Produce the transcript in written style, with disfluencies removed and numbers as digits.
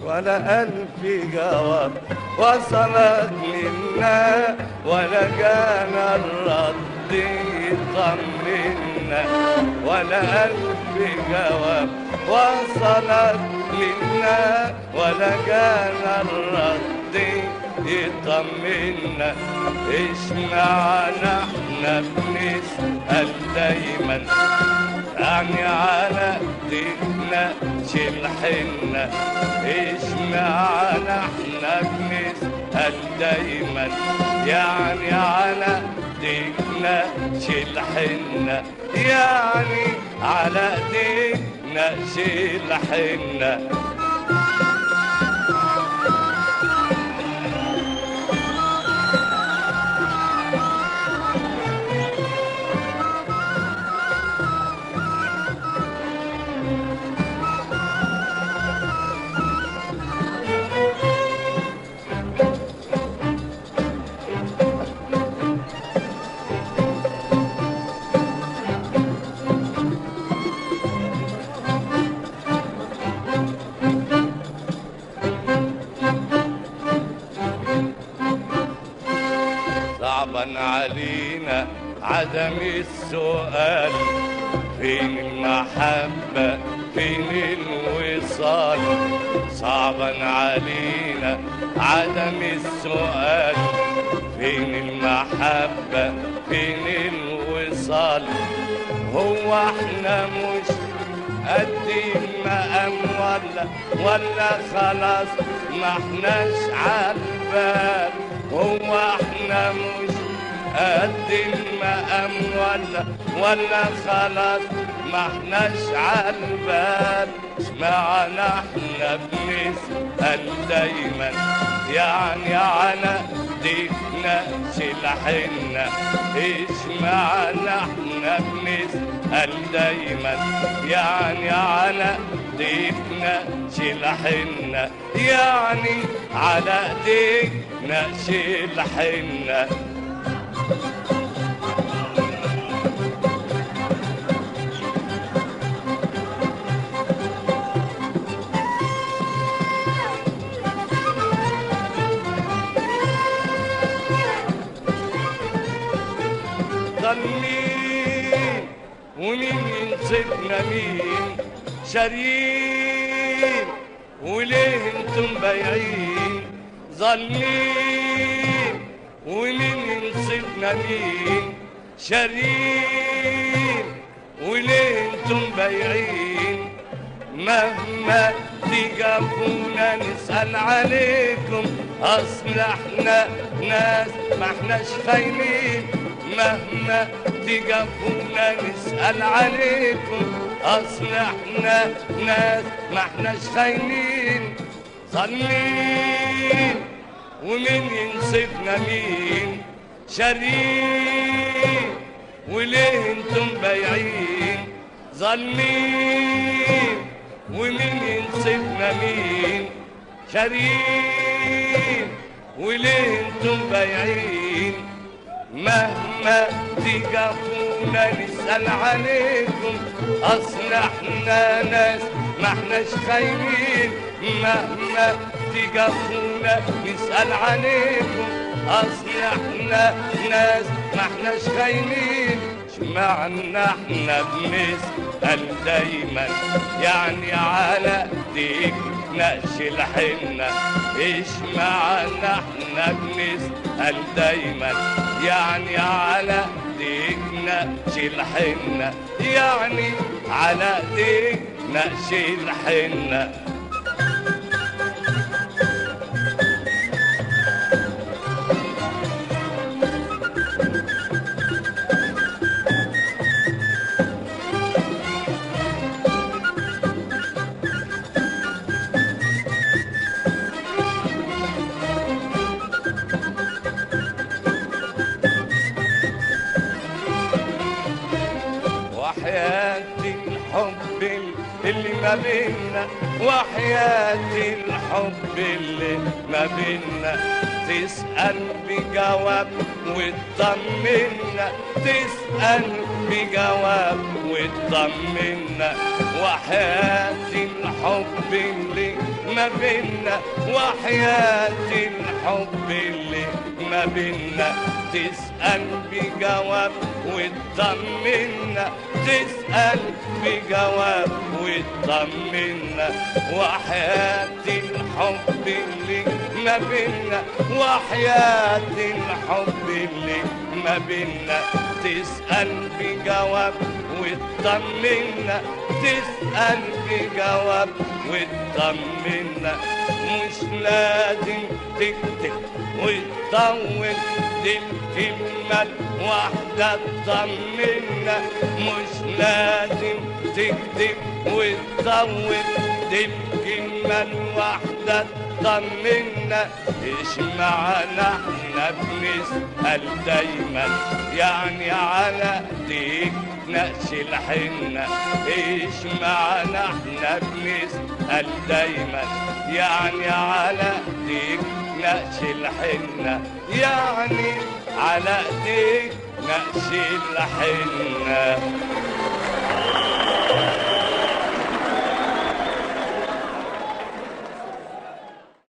ولا ألف جواب وصلت منا ولا جانا الرد يطمنا، ولا ألف جواب وصلت منا ولا جانا الرد يطمنا. اشمعنا احنا بنسأل دايما، يعني على ايدينا شيل حنا. اشمعنا احنا بنسأل دايما، يعني على ايدينا شيل حنا، يعني على ايدينا شيل حنا. صعبا علينا عدم السؤال، فين المحبة فين الوصال. صعبا علينا عدم السؤال، فين المحبة فين الوصال. هو احنا مش قد المقام ولا خلاص ما احناش عالبال. هو احنا مش قد المقام ولا خلاص ما احناش عالبال. اشمعنا احنا بنسأل دايما، يعني على ايدينا شيل حنا. اشمعنا احنا بنسأل دايما، يعني على ايدينا شيل حنا، يعني على ايدينا شيل حنا. ضل مين ومين ينصفنا مين شارين، وليه انتم بايعين. ظالمين ومين ينصفنا مين شارين، وليه انتم بايعين. مهما تجابونا نسأل عليكم، اصل احنا ناس ما احناش خاينين. مهما تجابونا نسأل عليكم، اصل احنا ناس ما احناش خاينين. ظالمين ومين ينصفنا مين شارين، وليه انتم بايعين. ظالمين ومين ينصفنا مين شارين، وليه انتم بايعين. مهما تجابونا نسأل عليكم، اصل احنا ناس ما احناش خاينين. مهما تجافونا نسأل عليكم، أصل احنا ناس ما احناش خاينين. اشمعنا احنا بنسأل دايما يعني على ديك نقش الحنة؟ اشمعنا احنا بنسأل دايما يعني على ديك نقش الحنة، يعني على ديك نقش الحنة. وحياة الحب اللي ما بينا، وحياة الحب اللي ما بينا، تسأل بجواب وتطمنا، تسأل بجواب وتطمنا. وحياة الحب اللي ما بينا، وحياة الحب اللي ما بينا، تسأل بجواب وتطمنا، تسأل بجواب وتطمنا. وحياة الحب اللي ما بينا، وحياة الحب اللي ما بينا، تسأل بجواب وتطمنا، تسأل بجواب وتطمنا. مش لازم تكتب وتطول، دي الكلمة الواحدة تطمنا. مش لازم تكتب وتطول، دي الكلمة الواحدة تطمنا. اشمعنا احنا بنسأل دايما يعني على ديك نقش الحنة؟ اشمعنا احنا بنسأل دايما يعني على ديك نقش الحنة، يعني على ديك نقش الحنة.